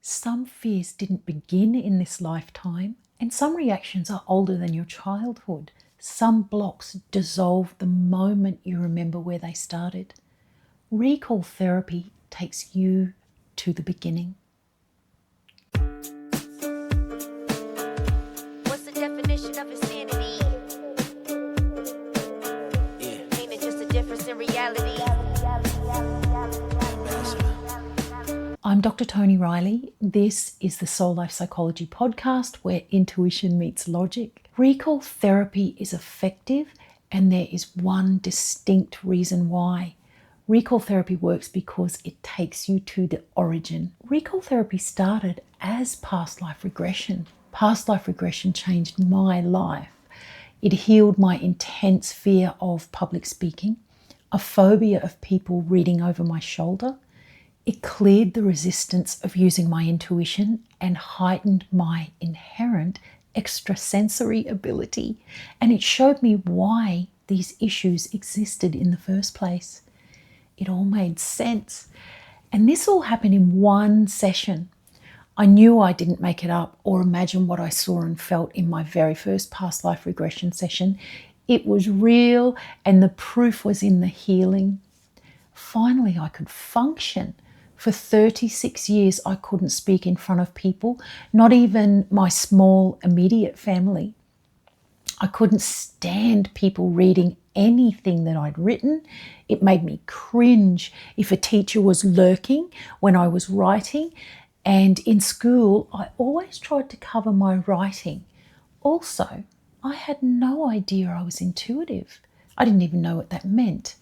Some fears didn't begin in this lifetime, and some reactions are older than your childhood. Some blocks dissolve the moment you remember where they started. Recall therapy takes you to the beginning. What's the definition of insanity? Ain't it just a difference in reality? I'm Dr. Toni Reilly. This is the SoulLife Psychology podcast where intuition meets logic. Recall therapy is effective, and there is one distinct reason why. Recall therapy works because it takes you to the origin. Recall therapy started as past life regression. Past life regression changed my life. It healed my intense fear of public speaking, a phobia of people reading over my shoulder. It cleared the resistance of using my intuition and heightened my inherent extrasensory ability. And it showed me why these issues existed in the first place. It all made sense. And this all happened in one session. I knew I didn't make it up or imagine what I saw and felt in my very first past life regression session. It was real, and the proof was in the healing. Finally, I could function. For 36 years, I couldn't speak in front of people, not even my small immediate family. I couldn't stand people reading anything that I'd written. It made me cringe if a teacher was lurking when I was writing. And in school, I always tried to cover my writing. Also, I had no idea I was intuitive. I didn't even know what that meant.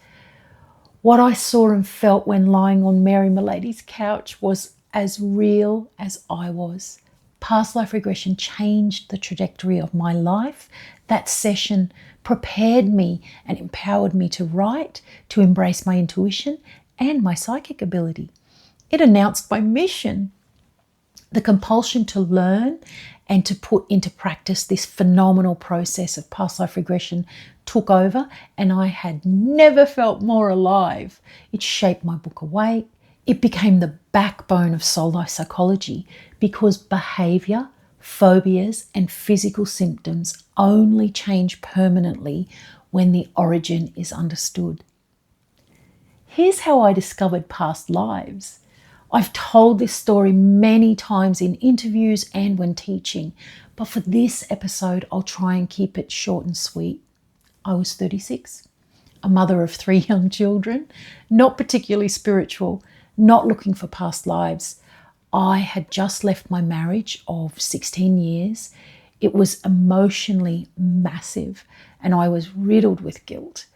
What I saw and felt when lying on Mary Milady's couch was as real as I was. Past life regression changed the trajectory of my life. That session prepared me and empowered me to write, to embrace my intuition and my psychic ability. It announced my mission. The compulsion to learn and to put into practice this phenomenal process of past life regression took over, and I had never felt more alive. It shaped my book away. It became the backbone of SoulLife Psychology because behavior, phobias, and physical symptoms only change permanently when the origin is understood. Here's how I discovered past lives. I've told this story many times in interviews and when teaching, but for this episode, I'll try and keep it short and sweet. I was 36, a mother of 3 young children, not particularly spiritual, not looking for past lives. I had just left my marriage of 16 years. It was emotionally massive, and I was riddled with guilt.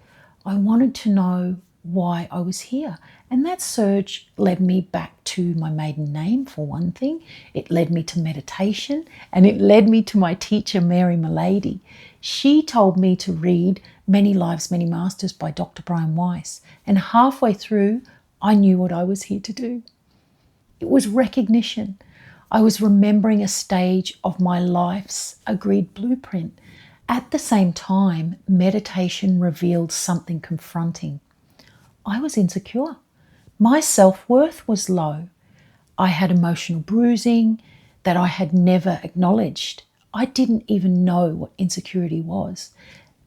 I wanted to know why I was here. And that search led me back to my maiden name, for one thing. It led me to meditation, and it led me to my teacher, Mary Milady. She told me to read Many Lives, Many Masters by Dr. Brian Weiss. And halfway through, I knew what I was here to do. It was recognition. I was remembering a stage of my life's agreed blueprint. At the same time, meditation revealed something confronting. I was insecure. My self-worth was low. I had emotional bruising that I had never acknowledged. I didn't even know what insecurity was.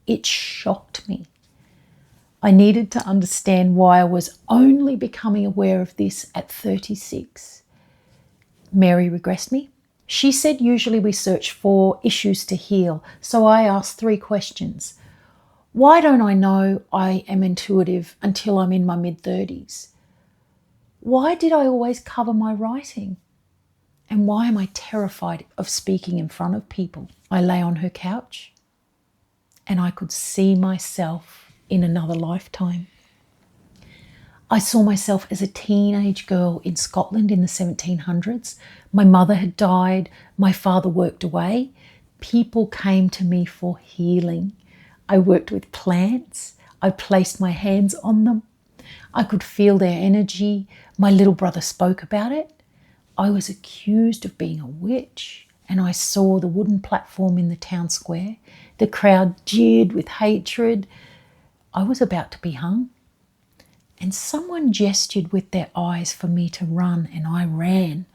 It shocked me. I needed to understand why I was only becoming aware of this at 36. Mary regressed me. She said usually we search for issues to heal, so I asked 3 questions. Why don't I know I am intuitive until I'm in my mid-30s? Why did I always cover my writing? And why am I terrified of speaking in front of people? I lay on her couch and I could see myself in another lifetime. I saw myself as a teenage girl in Scotland in the 1700s. My mother had died. My father worked away. People came to me for healing. I worked with plants. I placed my hands on them. I could feel their energy. My little brother spoke about it. I was accused of being a witch, and I saw the wooden platform in the town square. The crowd jeered with hatred. I was about to be hung. And someone gestured with their eyes for me to run, and I ran.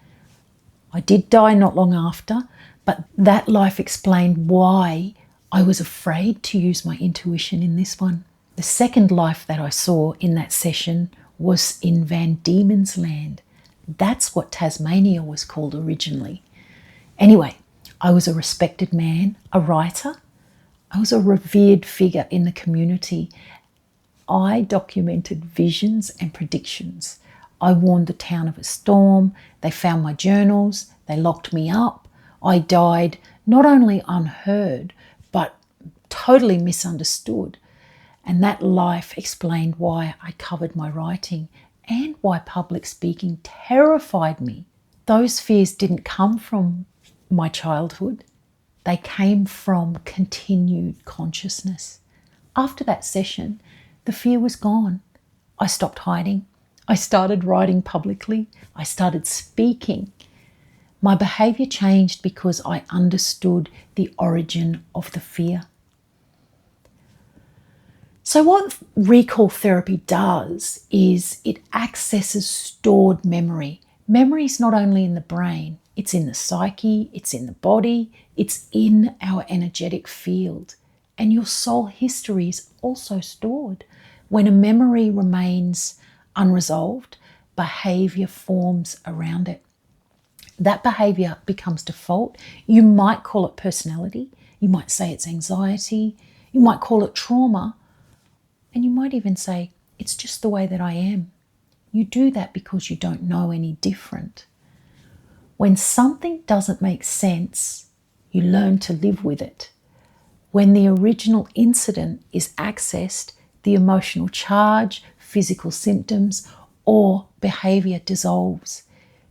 I did die not long after, but that life explained why I was afraid to use my intuition in this one. The second life that I saw in that session was in Van Diemen's Land. That's what Tasmania was called originally. Anyway, I was a respected man, a writer. I was a revered figure in the community. I documented visions and predictions. I warned the town of a storm. They found my journals. They locked me up. I died not only unheard, but totally misunderstood. And that life explained why I covered my writing and why public speaking terrified me. Those fears didn't come from my childhood. They came from continued consciousness. After that session, the fear was gone. I stopped hiding. I started writing publicly. I started speaking. My behavior changed because I understood the origin of the fear. So what recall therapy does is it accesses stored memory. Memory is not only in the brain, it's in the psyche, it's in the body, it's in our energetic field. And your soul history is also stored. When a memory remains unresolved, behavior forms around it. That behavior becomes default. You might call it personality. You might say it's anxiety. You might call it trauma. And you might even say, it's just the way that I am. You do that because you don't know any different. When something doesn't make sense, you learn to live with it. When the original incident is accessed, the emotional charge, physical symptoms, or behavior dissolves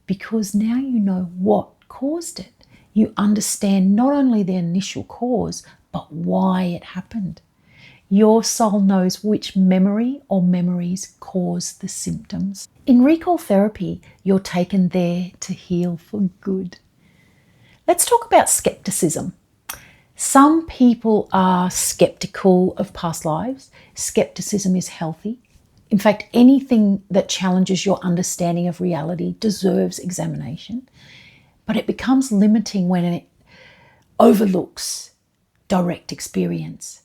because now you know what caused it. You understand not only the initial cause, but why it happened. Your soul knows which memory or memories cause the symptoms. In recall therapy, you're taken there to heal for good. Let's talk about skepticism. Some people are skeptical of past lives. Skepticism is healthy. In fact, anything that challenges your understanding of reality deserves examination, but it becomes limiting when it overlooks direct experience.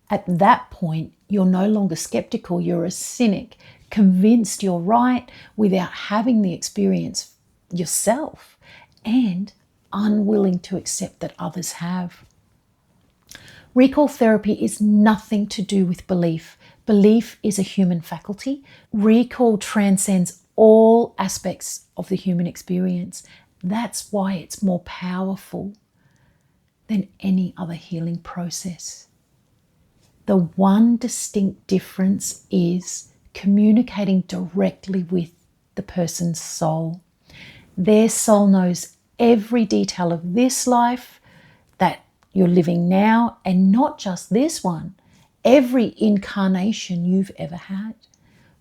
At that point, you're no longer skeptical, you're a cynic, convinced you're right without having the experience yourself and unwilling to accept that others have. Recall therapy is nothing to do with belief. Belief is a human faculty. Recall transcends all aspects of the human experience. That's why it's more powerful than any other healing process. The one distinct difference is communicating directly with the person's soul. Their soul knows every detail of this life that you're living now, and not just this one, every incarnation you've ever had.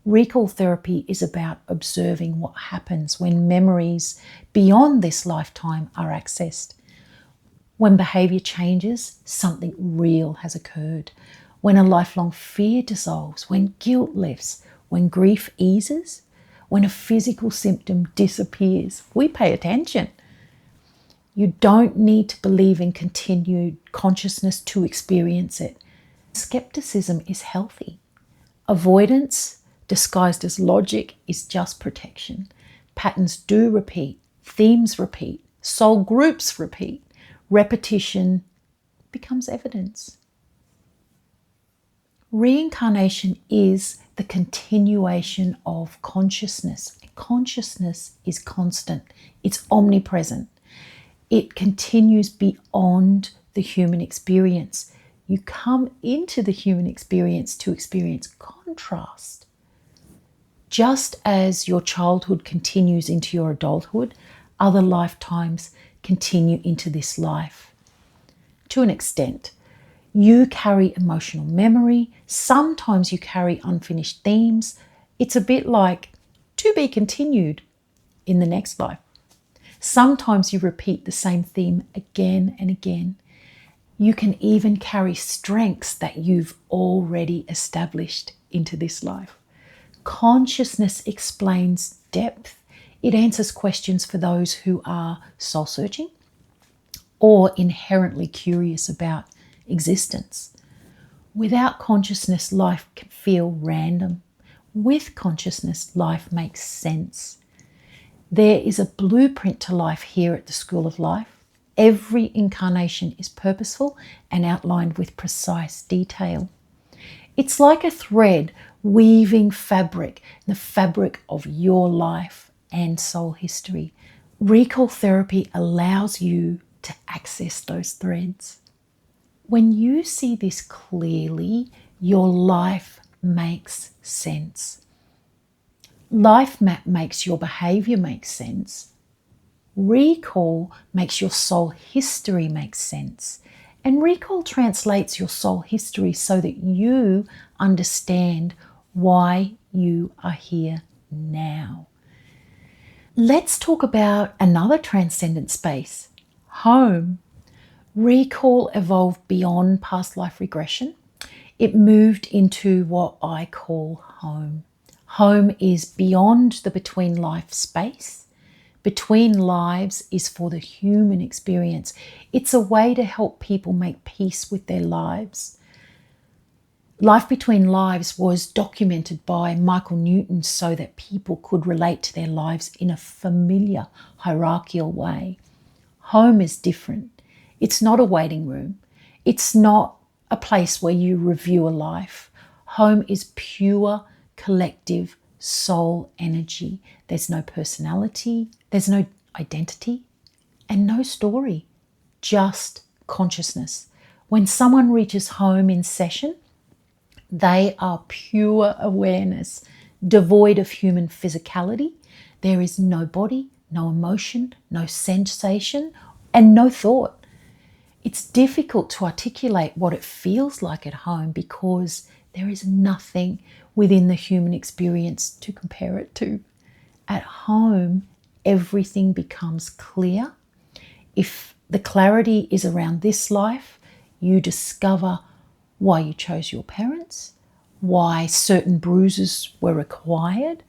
Recall therapy is about observing what happens when memories beyond this lifetime are accessed. When behavior changes, something real has occurred. When a lifelong fear dissolves, when guilt lifts, when grief eases, when a physical symptom disappears, we pay attention. You don't need to believe in continued consciousness to experience it. Skepticism is healthy. Avoidance, disguised as logic, is just protection. Patterns do repeat, themes repeat, soul groups repeat. Repetition becomes evidence. Reincarnation is the continuation of consciousness. Consciousness is constant. It's omnipresent. It continues beyond the human experience. You come into the human experience to experience contrast. Just as your childhood continues into your adulthood, other lifetimes continue into this life. To an extent, you carry emotional memory. Sometimes you carry unfinished themes. It's a bit like to be continued in the next life. Sometimes you repeat the same theme again and again. You can even carry strengths that you've already established into this life. Consciousness explains depth. It answers questions for those who are soul searching or inherently curious about existence. Without consciousness, life can feel random. With consciousness, life makes sense. There is a blueprint to life here at the School of Life. Every incarnation is purposeful and outlined with precise detail. It's like a thread weaving the fabric of your life and soul history. Recall therapy allows you to access those threads. When you see this clearly, your life makes sense. Life map makes your behavior make sense. Recall makes your soul history make sense. And recall translates your soul history so that you understand why you are here now. Let's talk about another transcendent space, home. Recall evolved beyond past life regression. It moved into what I call home. Home is beyond the between life space. Between lives is for the human experience. It's a way to help people make peace with their lives. Life between lives was documented by Michael Newton so that people could relate to their lives in a familiar, hierarchical way. Home is different. It's not a waiting room. It's not a place where you review a life. Home is pure, collective soul energy. There's no personality, there's no identity, and no story, just consciousness. When someone reaches home in session, they are pure awareness, devoid of human physicality. There is no body, no emotion, no sensation, and no thought. It's difficult to articulate what it feels like at home because there is nothing within the human experience to compare it to. At home, everything becomes clear. If the clarity is around this life, you discover why you chose your parents, why certain bruises were required,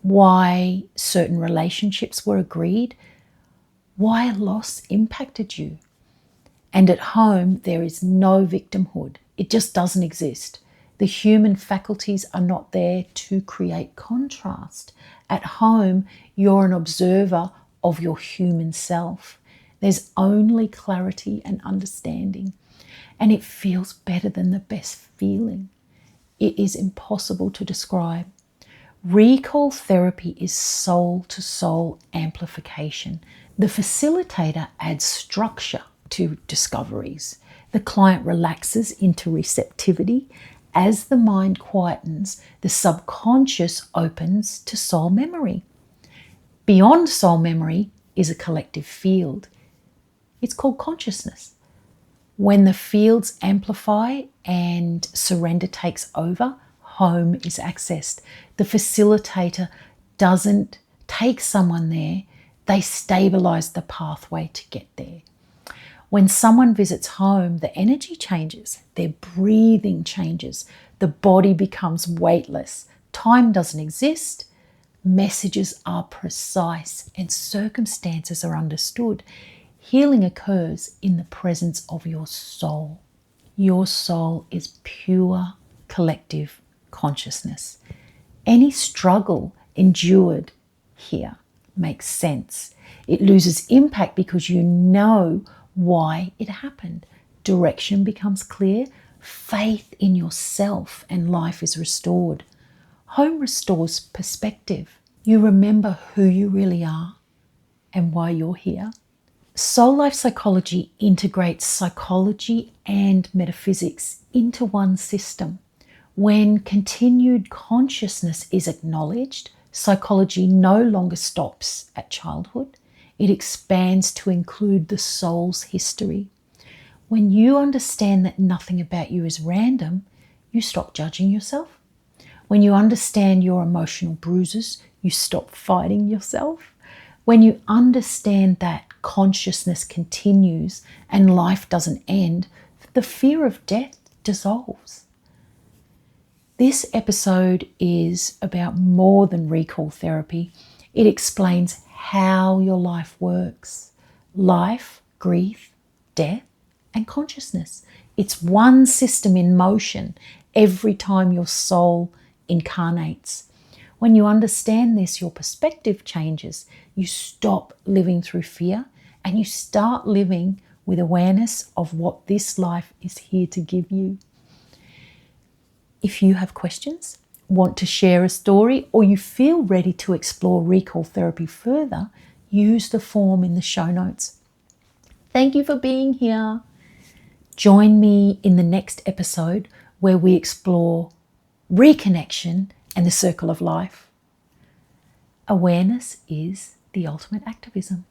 why certain relationships were agreed, why loss impacted you. And at home, there is no victimhood. It just doesn't exist. The human faculties are not there to create contrast. At home, you're an observer of your human self. There's only clarity and understanding, and it feels better than the best feeling. It is impossible to describe. Recall therapy is soul-to-soul amplification. The facilitator adds structure to discoveries. The client relaxes into receptivity. As the mind quietens, the subconscious opens to soul memory. Beyond soul memory is a collective field. It's called consciousness. When the fields amplify and surrender takes over, home is accessed. The facilitator doesn't take someone there, they stabilize the pathway to get there. When someone visits home, the energy changes, their breathing changes, the body becomes weightless, time doesn't exist, messages are precise, and circumstances are understood. Healing occurs in the presence of your soul. Your soul is pure collective consciousness. Any struggle endured here makes sense. It loses impact because you know why it happened. Direction becomes clear. Faith in yourself and life is restored. Home restores perspective. You remember who you really are and why you're here. SoulLife Psychology integrates psychology and metaphysics into one system. When continued consciousness is acknowledged, psychology no longer stops at childhood. It expands to include the soul's history. When you understand that nothing about you is random, you stop judging yourself. When you understand your emotional bruises, you stop fighting yourself. When you understand that consciousness continues and life doesn't end, the fear of death dissolves. This episode is about more than recall therapy. It explains how your life works. Life, grief, death, and consciousness. It's one system in motion every time your soul incarnates. When you understand this, your perspective changes. You stop living through fear and you start living with awareness of what this life is here to give you. If you have questions, want to share a story, or you feel ready to explore recall therapy further, use the form in the show notes. Thank you for being here. Join me in the next episode where we explore reconnection and the circle of life. Awareness is the ultimate activism.